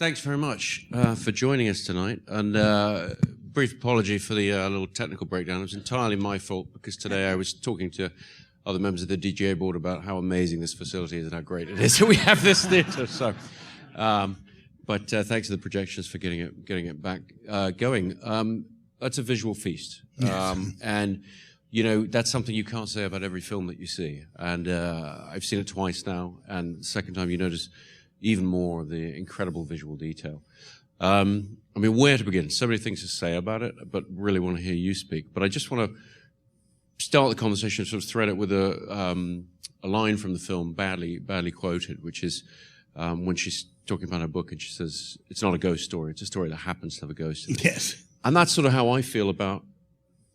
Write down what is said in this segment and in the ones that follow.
Thanks very much for joining us tonight. And brief apology for the little technical breakdown. It was entirely my fault because today I was talking to other members of the DGA board about how amazing this facility is and how great it is that we have this theatre. So, but thanks to the projections for getting it back going. That's a visual feast, and you know that's something you can't say about every film that you see. And I've seen it twice now, and the second time you notice even more of the incredible visual detail. I mean, where to begin? So many things to say about it, but really want to hear you speak. But I just want to start the conversation, sort of thread it with a line from the film, badly quoted, which is when she's talking about her book and she says, "It's not a ghost story; it's a story that happens to have a ghost in it." Yes. And that's sort of how I feel about.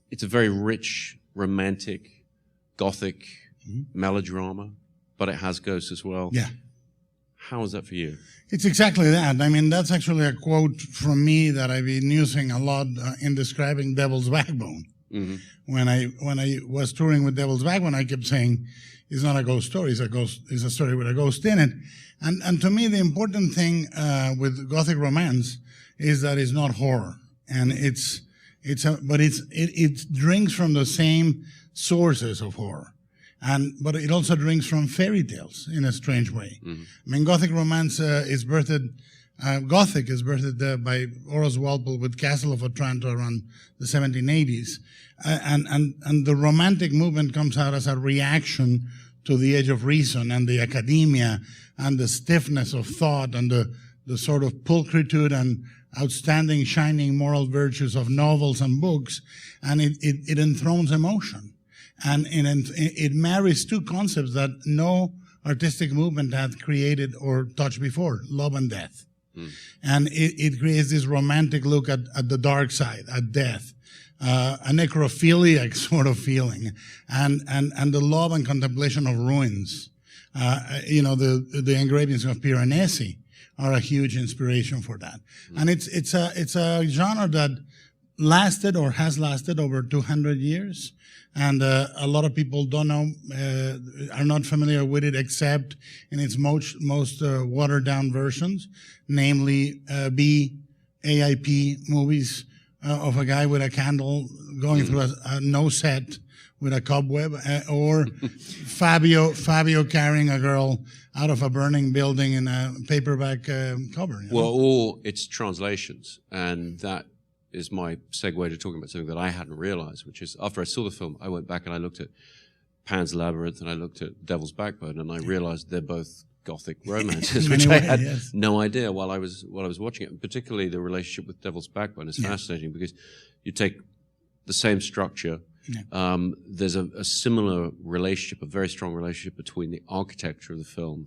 It's a very rich, romantic, Gothic melodrama, but it has ghosts as well. Yeah. How is that for you? It's exactly that. I mean, that's actually a quote from me that I've been using a lot in describing Devil's Backbone. Mm-hmm. When I was touring with Devil's Backbone, I kept saying, "It's not a ghost story. It's a story with a ghost in it." And to me, the important thing with Gothic romance is that it's not horror, and but it drinks from the same sources of horror. But it also drinks from fairy tales in a strange way. Mm-hmm. I mean, Gothic romance is birthed by Horace Walpole with Castle of Otranto around the 1780s. And the romantic movement comes out as a reaction to the age of reason and the academia and the stiffness of thought and the sort of pulchritude and outstanding, shining moral virtues of novels and books. And it enthrones emotion. And it marries two concepts that no artistic movement had created or touched before, love and death. Mm. And it creates this romantic look at the dark side, at death, a necrophiliac sort of feeling, and the love and contemplation of ruins. The engravings of Piranesi are a huge inspiration for that. Mm. And it's a genre that lasted or has lasted over 200 years. And a lot of people don't know, are not familiar with it except in its most watered down versions, namely AIP movies of a guy with a candle going through a no set with a cobweb, or Fabio carrying a girl out of a burning building in a paperback cover. You know? Well, or it's translations, and that is my segue to talking about something that I hadn't realized, which is after I saw the film, I went back and I looked at Pan's Labyrinth and I looked at Devil's Backbone, and I realized they're both Gothic romances, which I had no idea while I was watching it. And particularly the relationship with Devil's Backbone is fascinating because you take the same structure. Yeah. There's a similar relationship, a very strong relationship between the architecture of the film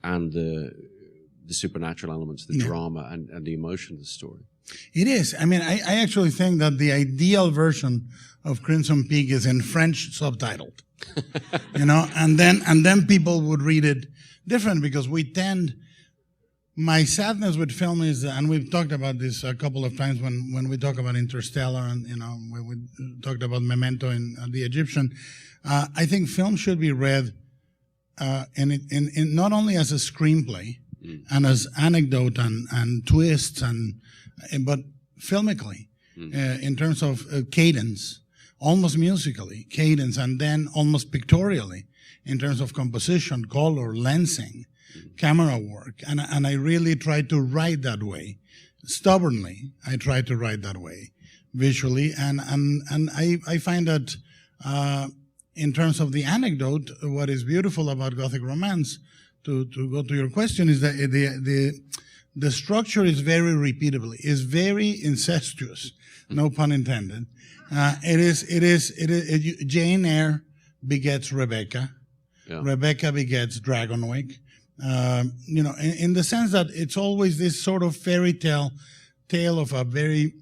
and the supernatural elements, the drama and the emotion of the story. It is. I mean, I actually think that the ideal version of Crimson Peak is in French subtitled, and then people would read it different because my sadness with film is, and we've talked about this a couple of times when we talk about Interstellar and, when we talked about Memento in The Egyptian, I think film should be read in not only as a screenplay and as anecdote and twists but filmically, in terms of cadence, almost musically, cadence, and then almost pictorially, in terms of composition, color, lensing, camera work. And I really try to write that way. Stubbornly, I try to write that way, visually. And I find that in terms of the anecdote, what is beautiful about Gothic romance, to go to your question, is that the structure is very repeatable. It's very incestuous, no pun intended. Jane Eyre begets Rebecca. Yeah. Rebecca begets Dragonwyck. In the sense that it's always this sort of fairy tale of a very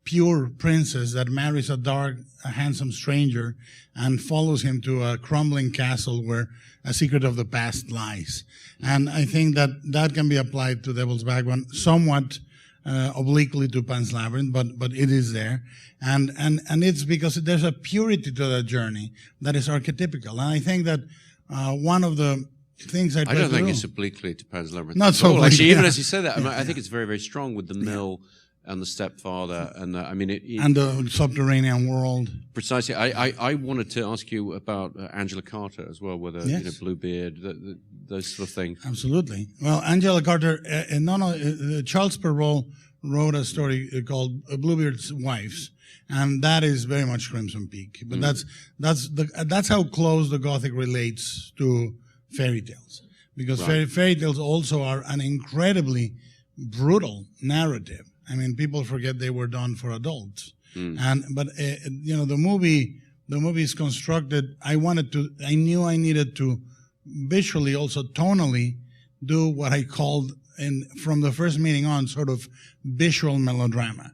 pure princess that marries a handsome stranger and follows him to a crumbling castle where a secret of the past lies. And I think that can be applied to Devil's Backbone somewhat obliquely to Pan's Labyrinth, but it is there. And it's because there's a purity to that journey that is archetypical. And I think that one of the things I try don't to think do. it's obliquely to Pan's Labyrinth. Not at so all. obliquely, Actually, even yeah. as you say that, I, mean, I think it's very, very strong with the mill and the stepfather, and I mean, And the subterranean world. precisely. I wanted to ask you about Angela Carter as well, whether Yes. Bluebeard, those sort of things. Absolutely. Well, Angela Carter, Charles Perrault wrote a story called Bluebeard's Wives, and that is very much Crimson Peak. But that's how close the Gothic relates to fairy tales, because fairy tales also are an incredibly brutal narrative. I mean, people forget they were done for adults, but the movie is constructed. I knew I needed to visually, also tonally, do what I called, from the first meeting on, sort of visual melodrama.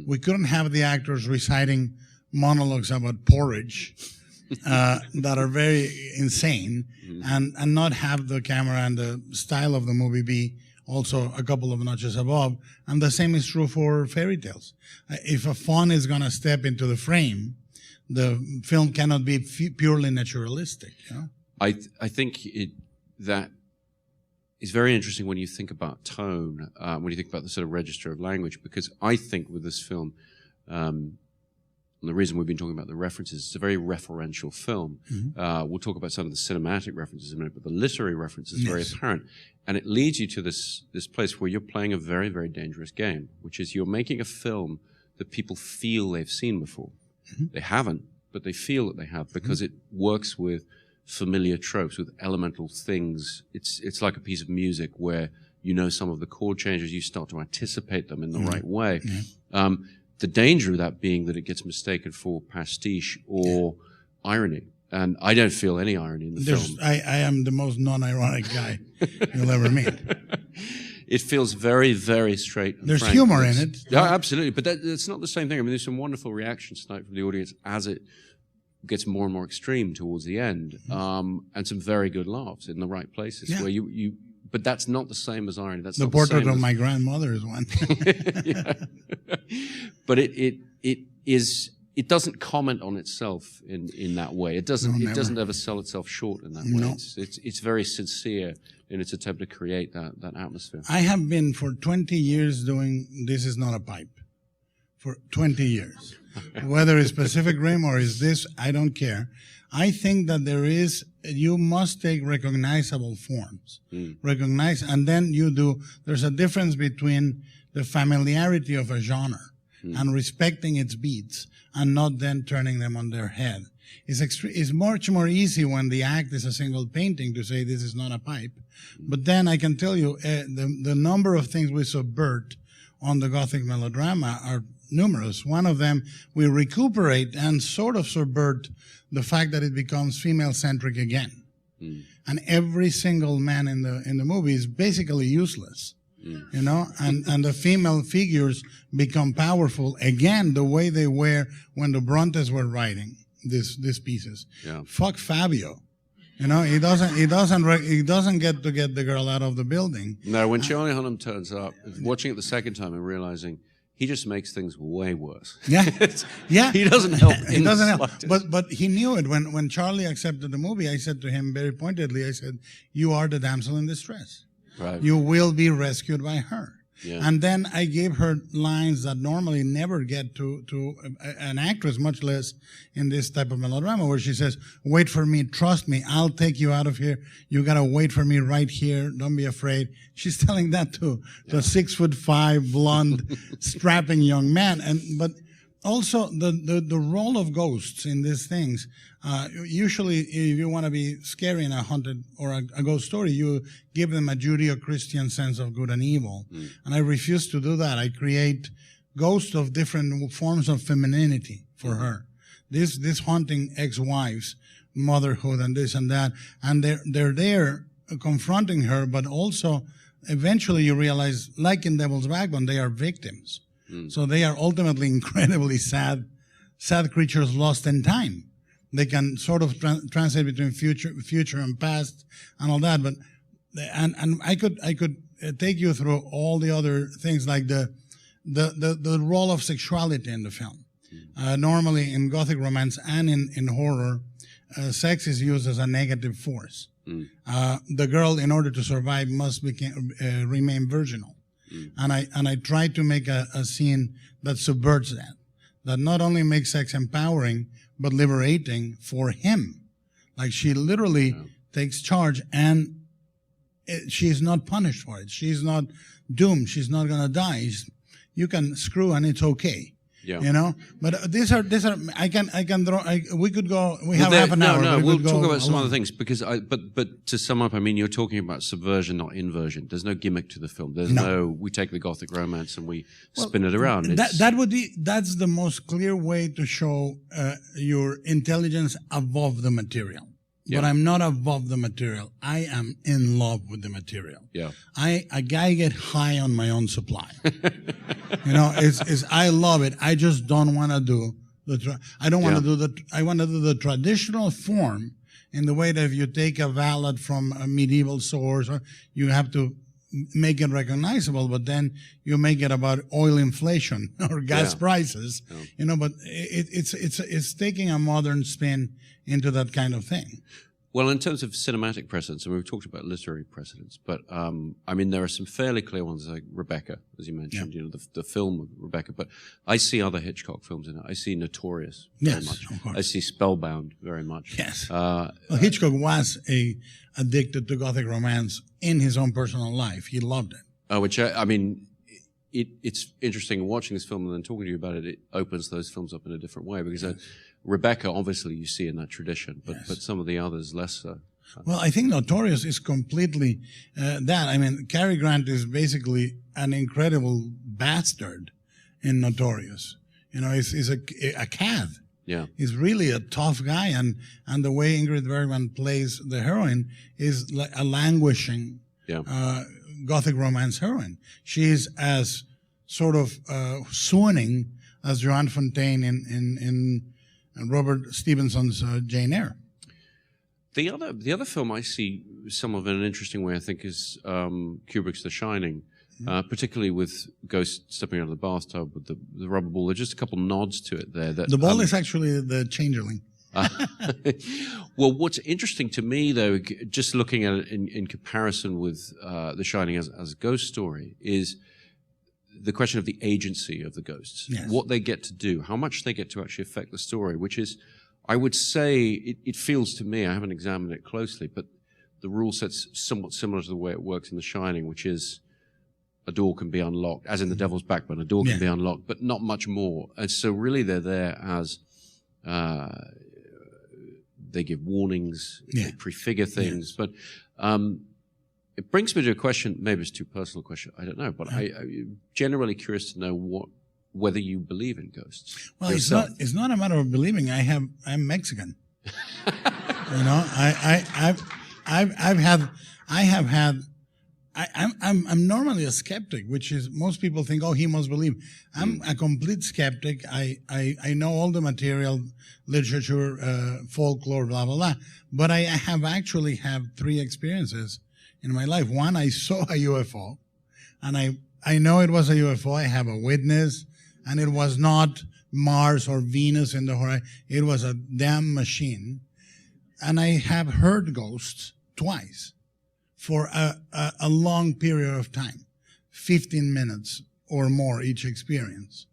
We couldn't have the actors reciting monologues about porridge that are very insane, and not have the camera and the style of the movie be also a couple of notches above. And the same is true for fairy tales. If a faun is going to step into the frame, the film cannot be purely naturalistic. I think that is very interesting when you think about tone, when you think about the sort of register of language, because I think with this film, and the reason we've been talking about the references, it's a very referential film. We'll talk about some of the cinematic references in a minute, but the literary reference is very apparent. And it leads you to this place where you're playing a very, very dangerous game, which is you're making a film that people feel they've seen before. They haven't, but they feel that they have, because it works with familiar tropes, with elemental things. It's like a piece of music where some of the chord changes, you start to anticipate them in the right way. The danger of that being that it gets mistaken for pastiche or irony. And I don't feel any irony in the film. I am the most non-ironic guy you'll ever meet. It feels very, very straight and There's frank. humor in it. Yeah, absolutely. But it's not the same thing. I mean, there's some wonderful reactions tonight from the audience as it gets more and more extreme towards the end, and some very good laughs in the right places where you. But that's not the same as irony. That's the not portrait the same of as, my grandmother is one. But it doesn't comment on itself in that way. It doesn't ever sell itself short in that way. No. It's very sincere in its attempt to create that atmosphere. I have been for 20 years doing This Is Not a Pipe. For 20 years. Whether it's Pacific Rim or is this, I don't care. I think that you must take recognizable forms. And then there's a difference between the familiarity of a genre and respecting its beats and not then turning them on their head. It's much more easy when the act is a single painting to say this is not a pipe. But then I can tell you the number of things we subvert on the Gothic melodrama are numerous. One of them, we recuperate and sort of subvert the fact that it becomes female-centric again. And every single man in the movie is basically useless. And the female figures become powerful again the way they were when the Brontes were writing these pieces. Yeah. Fuck Fabio. He doesn't get to get the girl out of the building. No, when Charlie Hunnam turns up, watching it the second time and realizing he just makes things way worse. Yeah. He doesn't help. He doesn't help. But he knew it. When Charlie accepted the movie, I said to him very pointedly, I said, "You are the damsel in distress. Right. You will be rescued by her." Yeah. And then I gave her lines that normally never get to an actress, much less in this type of melodrama, where she says, "Wait for me, trust me, I'll take you out of here. You gotta wait for me right here. Don't be afraid." She's telling that to a 6'5", blonde, strapping young man. But also the role of ghosts in these things. Usually, if you want to be scary in a haunted or a ghost story, you give them a Judeo-Christian sense of good and evil. And I refuse to do that. I create ghosts of different forms of femininity for her. This haunting ex-wives, motherhood, and this and that, and they're there confronting her, but also eventually you realize, like in Devil's Backbone, they are victims. So they are ultimately incredibly sad creatures lost in time. They can sort of translate between future and past and all that. But and I could take you through all the other things, like the role of sexuality in the film. Normally in Gothic romance and in horror, sex is used as a negative force. The girl, in order to survive, must remain virginal. And I tried to make a scene that subverts that. That not only makes sex empowering, but liberating for him. Like she literally takes charge, and she's not punished for it. She's not doomed. She's not going to die. You can screw and it's okay. Yeah. You know, but these are. We could go. We have half an hour. No, we'll talk about some other things because but to sum up, I mean, you're talking about subversion, not inversion. There's no gimmick to the film. There's no we take the Gothic romance and we spin it around. That's the most clear way to show your intelligence above the material. Yeah. But I'm not above the material. I am in love with the material. Yeah. A guy get high on my own supply. You know, I love it. I just don't want to do I want to do the traditional form in the way that if you take a ballad from a medieval source, you have to make it recognizable, but then you make it about oil inflation or gas prices, you know, but it's taking a modern spin into that kind of thing. Well, in terms of cinematic precedents, and we've talked about literary precedents, but I mean, there are some fairly clear ones like Rebecca, as you mentioned, you know, the film of Rebecca, but I see other Hitchcock films in it. I see Notorious very much. Of course. I see Spellbound very much. Yes. Well, Hitchcock was addicted to Gothic romance in his own personal life. He loved it. Which, I mean, it's interesting watching this film and then talking to you about it. It opens those films up in a different way because Rebecca, obviously, you see in that tradition, but some of the others less so. Well, I think Notorious is completely that. I mean, Cary Grant is basically an incredible bastard in Notorious. You know, he's a cad. Yeah. He's really a tough guy, and the way Ingrid Bergman plays the heroine is like a languishing Gothic romance heroine. She's as sort of swooning as Joan Fontaine in Robert Stevenson's Jane Eyre. The other film I see some of in an interesting way, I think, is Kubrick's The Shining, particularly with Ghost stepping out of the bathtub with the rubber ball. There's just a couple nods to it there. That, the ball is actually the changeling. Well, what's interesting to me, though, just looking at it in comparison with The Shining as a ghost story, is the question of the agency of the ghosts, what they get to do, how much they get to actually affect the story, which is, I would say, it feels to me, I haven't examined it closely, but the rule set's somewhat similar to the way it works in The Shining, which is a door can be unlocked, as in The Devil's Backbone, a door can be unlocked, but not much more. And so really they're there as they give warnings, they prefigure things, but it brings me to a question, maybe it's too personal a question, I don't know, but I'm generally curious to know whether you believe in ghosts. Well, it's not a matter of believing. I'm Mexican. You know, I'm normally a skeptic, which is most people think, oh, he must believe. I'm a complete skeptic. I know all the material, literature, folklore, blah, blah, blah. But I have actually have 3 experiences in my life. One, I saw a UFO, and I know it was a UFO. I have a witness, and it was not Mars or Venus in the horizon. It was a damn machine. And I have heard ghosts twice for a long period of time, 15 minutes or more each experience.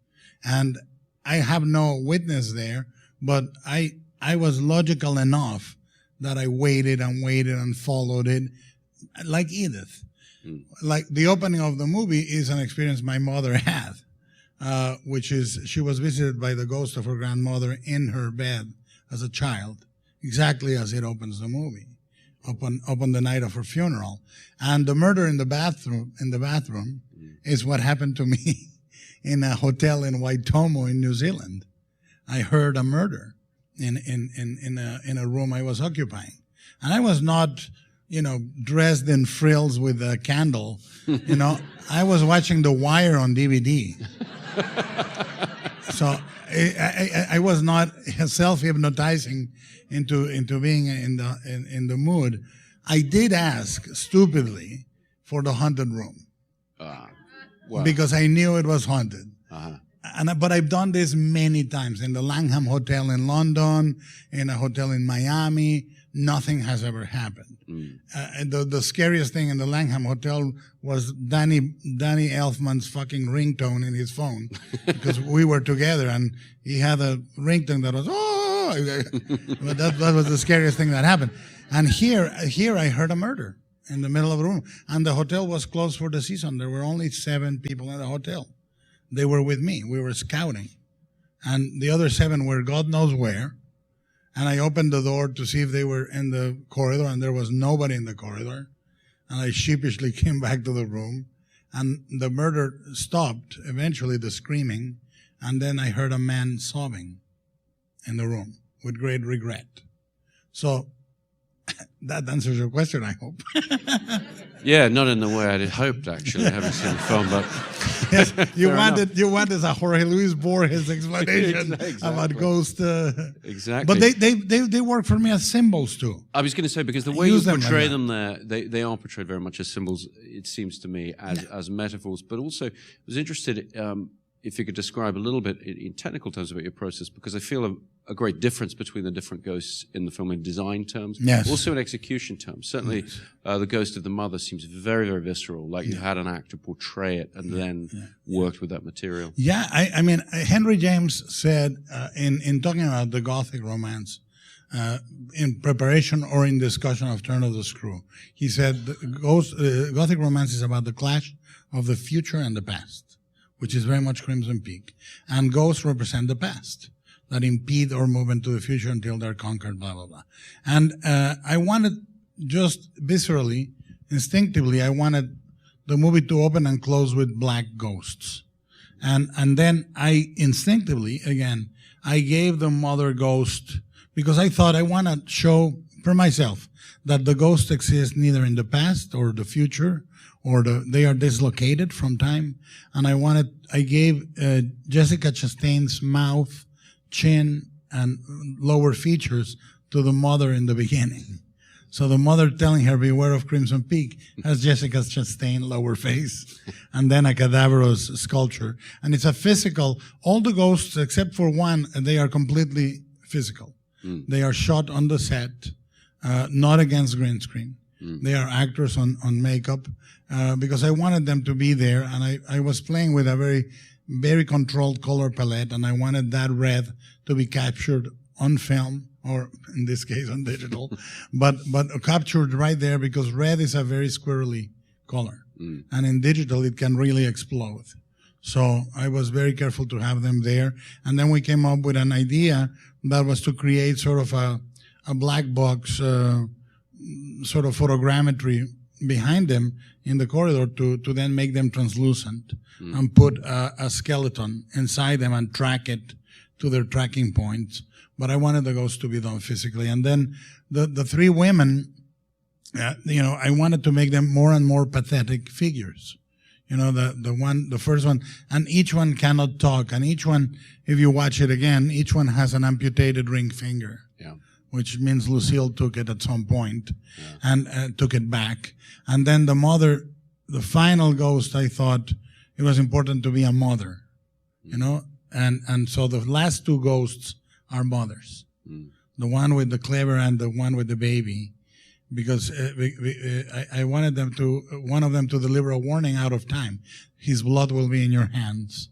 And I have no witness there, but I was logical enough that I waited and followed it, like Edith. Like the opening of the movie is an experience my mother had, which is she was visited by the ghost of her grandmother in her bed as a child, exactly as it opens the movie, upon the night of her funeral. And the murder in the bathroom is what happened to me in a hotel in Waitomo in New Zealand. I heard a murder in a room I was occupying, and I was not, dressed in frills with a candle. I was watching The Wire on DVD. So I was not self-hypnotizing into being in the mood. I did ask stupidly for the haunted room because I knew it was haunted. But I've done this many times in the Langham Hotel in London, in a hotel in Miami. Nothing has ever happened. And the scariest thing in the Langham Hotel was Danny Elfman's fucking ringtone in his phone because we were together and he had a ringtone that was, but that was the scariest thing that happened. And here I heard a murder in the middle of the room. And the hotel was closed for the season. There were only 7 people in the hotel. They were with me. We were scouting. And the other 7 were God knows where. And I opened the door to see if they were in the corridor, and there was nobody in the corridor. And I sheepishly came back to the room, and the murder stopped, eventually the screaming, and then I heard a man sobbing in the room with great regret. So that answers your question, I hope. Yeah, not in the way I'd hoped, actually, having seen the film, but... Yes, you wanted a Jorge Luis Borges explanation about ghost. Exactly. But they work for me as symbols, too. I was going to say, because the way you portray them there, they are portrayed very much as symbols, it seems to me, as metaphors. But also, I was interested if you could describe a little bit in technical terms about your process, because I feel a great difference between the different ghosts in the film in design terms, also in execution terms. Certainly, the ghost of the mother seems very, very visceral, like you had an actor portray it and then worked with that material. Yeah, I mean, Henry James said in talking about the Gothic romance, in preparation or in discussion of Turn of the Screw, he said Gothic romance is about the clash of the future and the past, which is very much Crimson Peak. And ghosts represent the past that impede or move into the future until they're conquered, blah, blah, blah. And I wanted, just viscerally, instinctively, I wanted the movie to open and close with black ghosts. And then I instinctively, again, I gave the mother ghost, because I thought I want to show for myself that the ghosts exist neither in the past or the future, or they are dislocated from time. And I gave Jessica Chastain's mouth, chin, and lower features to the mother in the beginning. So the mother telling her, beware of Crimson Peak, has Jessica Chastain lower face, and then a cadaverous sculpture. And it's a physical, all the ghosts except for one, they are completely physical. They are shot on the set, not against green screen. They are actors on makeup, because I wanted them to be there, and I was playing with a very, very controlled color palette, and I wanted that red to be captured on film, or in this case on digital, but captured right there, because red is a very squirrely color, and in digital it can really explode. So I was very careful to have them there, and then we came up with an idea that was to create sort of a black box, sort of photogrammetry behind them in the corridor to then make them translucent and put a skeleton inside them and track it to their tracking points. But I wanted the ghost to be done physically. And then the 3 women, I wanted to make them more and more pathetic figures. The first one, and each one cannot talk, and each one, if you watch it again, each one has an amputated ring finger. Yeah. Which means Lucille took it at some point and took it back. And then the mother, the final ghost, I thought it was important to be a mother, and so the last 2 ghosts are mothers. The one with the cleaver and the one with the baby, because I wanted one of them to deliver a warning out of time. His blood will be in your hands.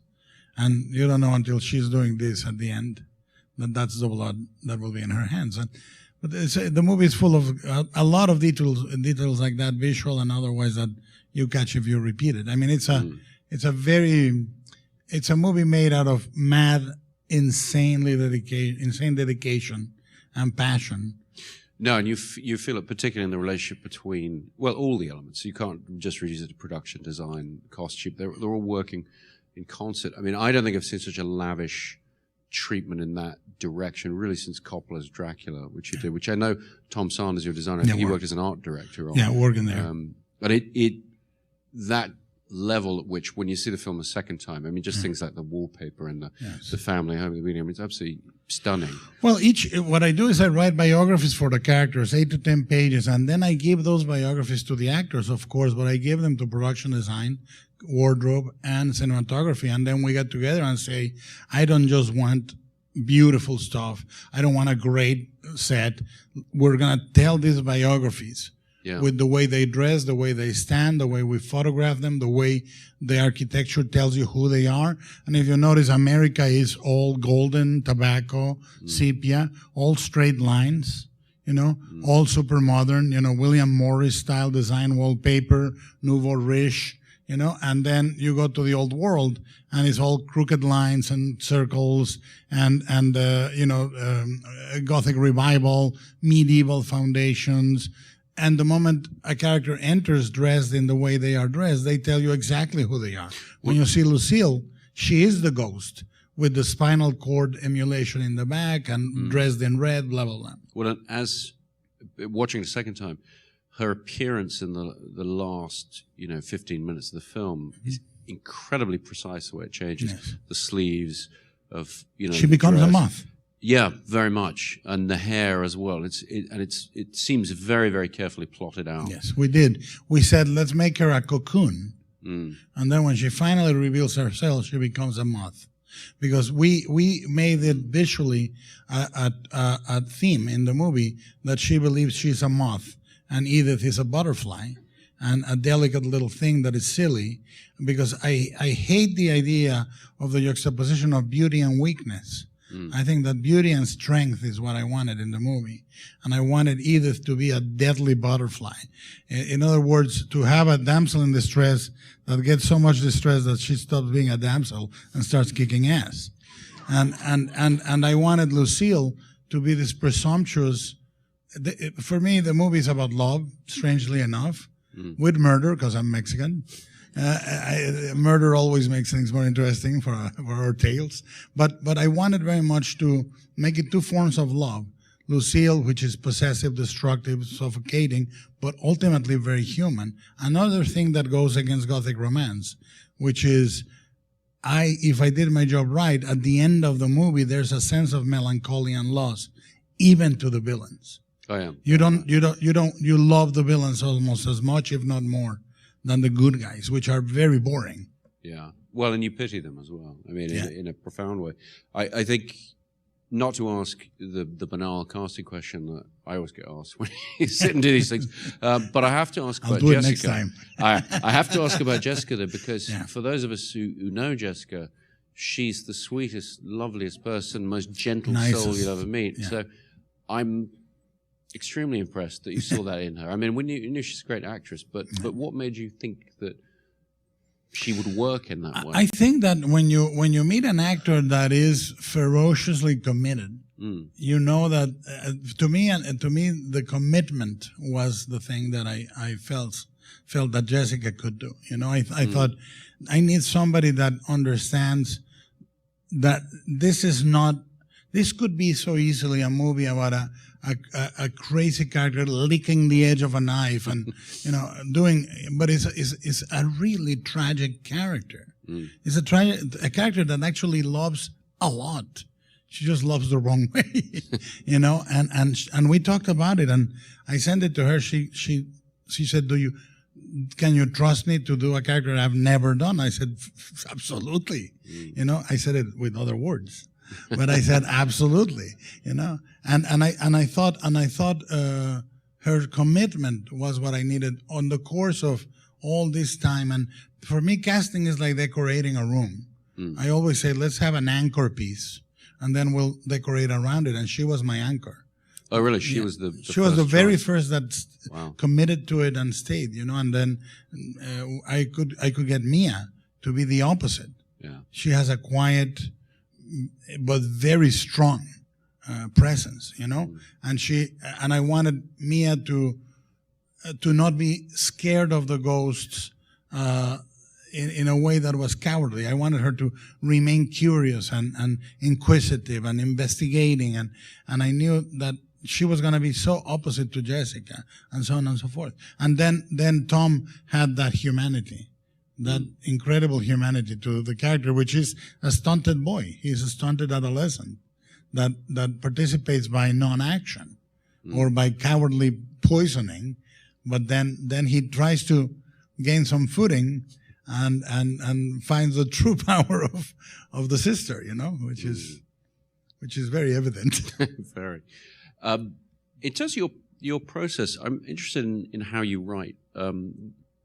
And you don't know until she's doing this at the end that's the blood that will be in her hands. But the movie is full of a lot of details like that, visual and otherwise, that you catch if you repeat it. I mean, it's a movie made out of mad, insane dedication and passion. No, and you feel it particularly in the relationship between, all the elements. You can't just reduce it to production, design, costume. They're all working in concert. I mean, I don't think I've seen such a lavish treatment in that direction really since Coppola's Dracula, which you did, which I know Tom Sanders, your designer, I think he worked as an art director on. Yeah, working there. But that level at which, when you see the film a second time, I mean, just things like the wallpaper and the family home, I mean, it's absolutely stunning. Well, what I do is I write biographies for the characters, 8 to 10 pages, and then I give those biographies to the actors, of course, but I give them to production design, wardrobe, and cinematography, and then we get together and say, I don't just want beautiful stuff. I don't want a great set. We're going to tell these biographies Yeah. with the way they dress, the way they stand, the way we photograph them, the way the architecture tells you who they are. And if you notice, America is all golden, tobacco, sepia, all straight lines, all super modern, William Morris style design wallpaper, nouveau riche, and then you go to the old world and it's all crooked lines and circles and Gothic revival, medieval foundations. And the moment a character enters dressed in the way they are dressed, they tell you exactly who they are. When you see Lucille, she is the ghost with the spinal cord emulation in the back and dressed in red, blah, blah, blah. Well, as watching the second time, her appearance in the last 15 minutes of the film is incredibly precise the way it changes. Yes. The sleeves of she becomes a moth. Yeah, very much, and the hair as well. It seems very, very carefully plotted out. Yes, we did. We said let's make her a cocoon, and then when she finally reveals herself, she becomes a moth. Because we made it visually a theme in the movie that she believes she's a moth and Edith is a butterfly and a delicate little thing that is silly, because I hate the idea of the juxtaposition of beauty and weakness. I think that beauty and strength is what I wanted in the movie. And I wanted Edith to be a deadly butterfly. In other words, to have a damsel in distress that gets so much distress that she stops being a damsel and starts kicking ass. And I wanted Lucille to be this presumptuous. For me, the movie is about love, strangely enough, with murder, because I'm Mexican. Murder always makes things more interesting for our tales. But I wanted very much to make it two forms of love. Lucille, which is possessive, destructive, suffocating, but ultimately very human. Another thing that goes against Gothic romance, which is, if I did my job right, at the end of the movie, there's a sense of melancholy and loss, even to the villains. Oh yeah. You love the villains almost as much, if not more, than the good guys, which are very boring. Yeah. Well, and you pity them as well. I mean, in a profound way. I think, not to ask the banal casting question that I always get asked when you sit and do these things, but I have to ask about I'll do Jessica. it next time. I have to ask about Jessica, though, because for those of us who know Jessica, she's the sweetest, loveliest person, most gentle soul you'll ever meet. Yeah. So I'm extremely impressed that you saw that in her. I mean, you knew she's a great actress, but what made you think that she would work in that way? I think that when you meet an actor that is ferociously committed, you know that to me the commitment was the thing that I felt that Jessica could do. I thought I need somebody that understands that this could be so easily a movie about a crazy character licking the edge of a knife and but it's a really tragic character. It's a character that actually loves a lot. She just loves the wrong way, and we talked about it, and I sent it to her. She said, can you trust me to do a character I've never done? I said, absolutely. I said it with other words. But I said absolutely, and I thought her commitment was what I needed on the course of all this time. And for me, casting is like decorating a room. I always say, let's have an anchor piece, and then we'll decorate around it. And she was my anchor. Oh, really? She was the she was the very choice. first that committed to it and stayed. And then I could get Mia to be the opposite. Yeah, she has a quiet but very strong presence, and I wanted Mia to not be scared of the ghosts in a way that was cowardly. I wanted her to remain curious and inquisitive and investigating, and I knew that she was going to be so opposite to Jessica, and so on and so forth. And then Tom had that humanity. That incredible humanity to the character, which is a stunted boy. He's a stunted adolescent that participates by non-action or by cowardly poisoning, but then he tries to gain some footing and finds the true power of the sister, which is very evident. Very. In terms of your process. I'm interested in how you write,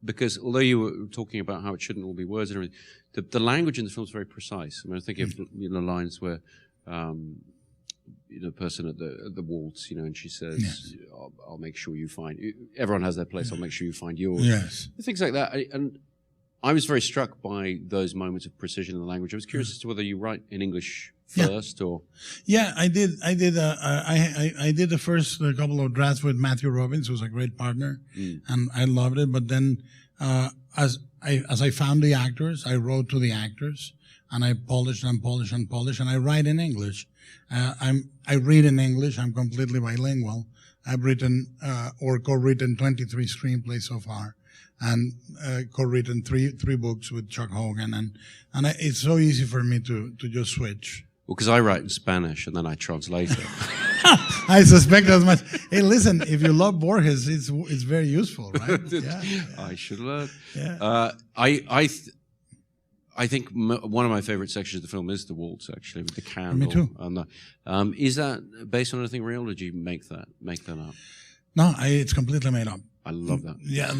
because although you were talking about how it shouldn't all be words and everything, the language in the film is very precise. I mean, I think of lines where the person at the waltz, and she says, Yes. I'll make sure you find. Everyone has their place. I'll make sure you find yours. Yes. Things like that. And I was very struck by those moments of precision in the language. I was curious as to whether you write in English first or. Yeah, I did. I did the first couple of drafts with Matthew Robbins, who's a great partner, and I loved it. But then, as I found the actors, I wrote to the actors, and I polished and polished and polished, and I write in English. I read in English. I'm completely bilingual. I've written or co-written 23 screenplays so far, and co-written three books with Chuck Hogan, and it's so easy for me to just switch. Well, because I write in Spanish and then I translate it. I suspect as much. Hey, listen, if you love Borges, it's very useful, right? Yeah. I should learn. Yeah. I think one of my favorite sections of the film is the waltz, actually, with the candle. Me too. And is that based on anything real, or did you make that up? No, it's completely made up. I love that. Yeah,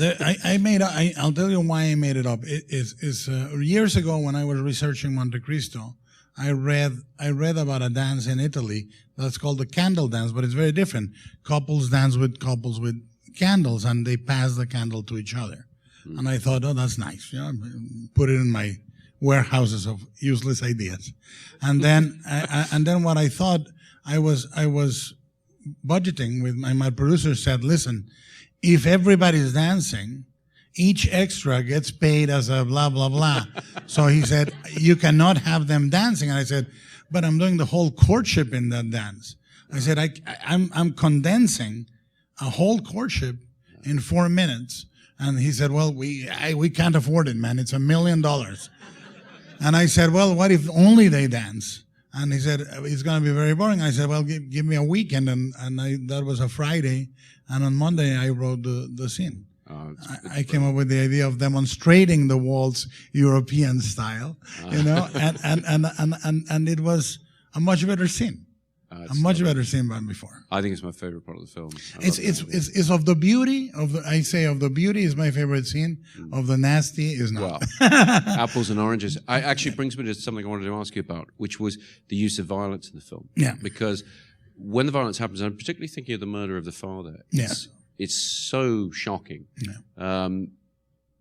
I'll tell you why I made it up. Years ago when I was researching Monte Cristo, I read about a dance in Italy that's called the candle dance, but it's very different. Couples dance with couples with candles, and they pass the candle to each other. And I thought, oh, that's nice. Put it in my warehouses of useless ideas. And then what I thought, I was budgeting with my producer said, listen, if everybody's dancing, each extra gets paid as a blah, blah, blah. So he said, you cannot have them dancing. And I said, but I'm doing the whole courtship in that dance. I said, I'm condensing a whole courtship in 4 minutes. And he said, well, we can't afford it, man. It's $1 million. And I said, well, what if only they dance? And he said, it's going to be very boring. I said, well, give me a weekend. And that was a Friday. And on Monday, I wrote the scene. I came up with the idea of demonstrating the waltz European style, and it was a much better scene. A much better scene than before. I think it's my favorite part of the film. It's of the beauty of the beauty is my favorite scene. Of the nasty is not. Well, apples and oranges. It actually brings me to something I wanted to ask you about, which was the use of violence in the film. Yeah. Because when the violence happens, I'm particularly thinking of the murder of the father. It's so shocking. Yeah.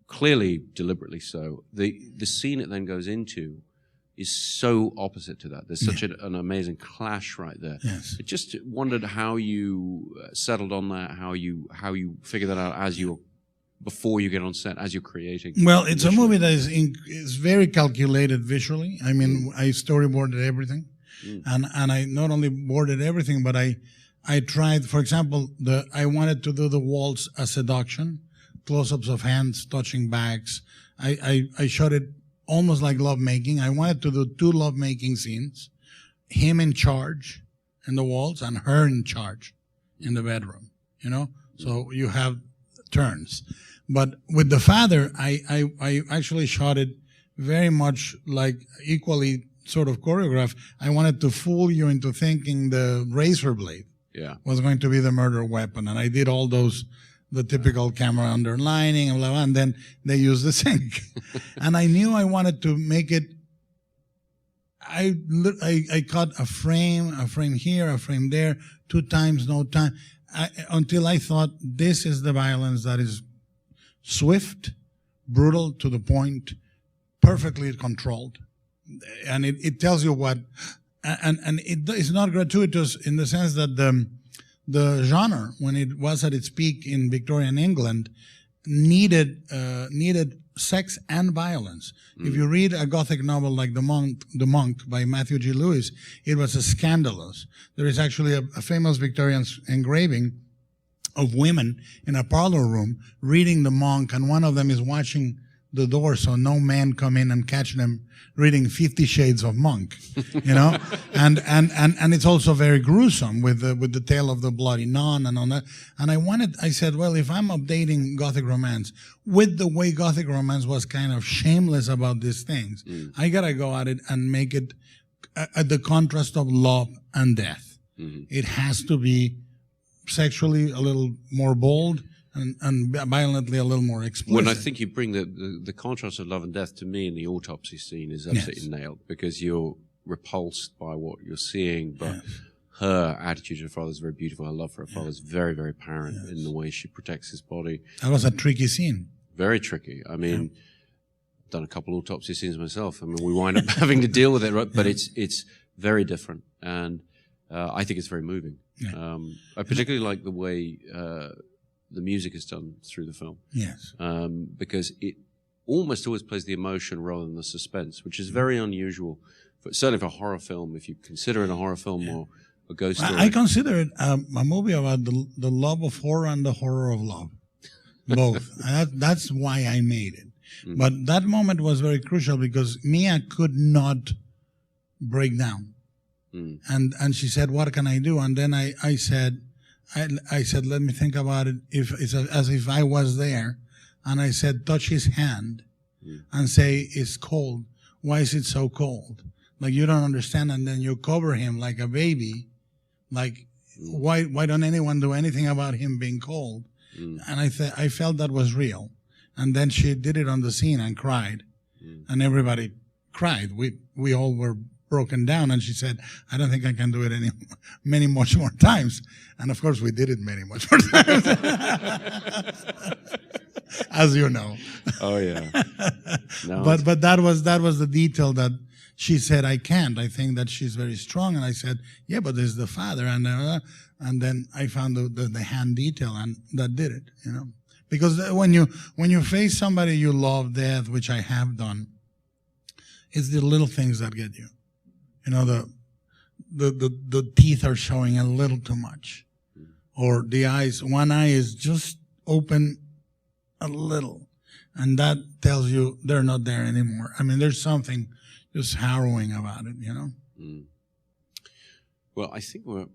Clearly, deliberately so. The scene it then goes into is so opposite to that. There's such an amazing clash right there. Yes. I just wondered how you settled on that, how you figure that out before you get on set, as you're creating. Well, it's a movie that is very calculated visually. I mean, I storyboarded everything, and I not only boarded everything, but I tried. For example, I wanted to do the waltz as seduction, close-ups of hands touching backs. I shot it almost like lovemaking. I wanted to do 2 lovemaking scenes, him in charge in the waltz and her in charge in the bedroom, So you have turns. But with the father, I actually shot it very much like equally sort of choreographed. I wanted to fool you into thinking the razor blade was going to be the murder weapon. And I did all the typical camera underlining and blah, blah, and then they used the sink. And I knew I wanted to make it. I cut a frame here, a frame there, 2 times, no time, until I thought this is the violence that is swift, brutal, to the point, perfectly controlled. And it tells you what, and it's not gratuitous in the sense that the genre, when it was at its peak in Victorian England, needed sex and violence. If you read a Gothic novel like The Monk by Matthew G. Lewis, it was scandalous. There is actually a famous Victorian engraving of women in a parlor room reading The Monk, and one of them is watching the door so no man come in and catch them reading 50 Shades of Monk, and it's also very gruesome with the tale of the bloody nun and all that. And I said, well, if I'm updating Gothic romance with the way Gothic romance was kind of shameless about these things, I gotta go at it and make it at the contrast of love and death. It has to be sexually a little more bold and violently a little more explicit. When I think you bring the contrast of love and death to me in the autopsy scene is absolutely nailed, because you're repulsed by what you're seeing, but her attitude to her father is very beautiful. Her love for her father is very, very apparent in the way she protects his body. That was a tricky scene. Very tricky. I mean, I've done a couple autopsy scenes myself. I mean, we wind up having to deal with it, right? But it's very different, and I think it's very moving. Yeah. I particularly like the way the music is done through the film. Yes. Because it almost always plays the emotion rather than the suspense, which is very unusual, certainly for a horror film, if you consider it a horror film or a ghost story. I consider it a movie about the love of horror and the horror of love. Both. That's why I made it. But that moment was very crucial because Mia could not break down. And she said, "What can I do?" And then I said, "Let me think about it. If it's as if I was there." And I said, "Touch his hand and say, 'It's cold. Why is it so cold?' Like you don't understand." And then you cover him like a baby. Like, why don't anyone do anything about him being cold? And I felt that was real. And then she did it on the scene and cried. And everybody cried. We all were broken down. And she said, "I don't think I can do it many much more times." And of course we did it many much more times. As you know. Oh yeah. No, but that was the detail that she said, "I can't. I think that she's very strong." And I said, "Yeah, but there's the father." And then I found the hand detail, and that did it, you know. Because when you face somebody you love, death, which I have done, it's the little things that get you. You know, the teeth are showing a little too much, or the eyes, one eye is just open a little, and that tells you they're not there anymore. I mean, there's something just harrowing about it, you know. Well, I think we're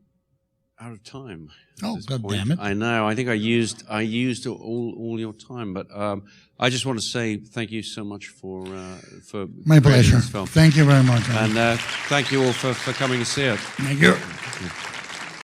out of time. Oh, God damn it! I know. I think I used all your time, but I just want to say thank you so much for my pleasure. This film. Thank you very much, and thank you all for coming to see it. Thank you.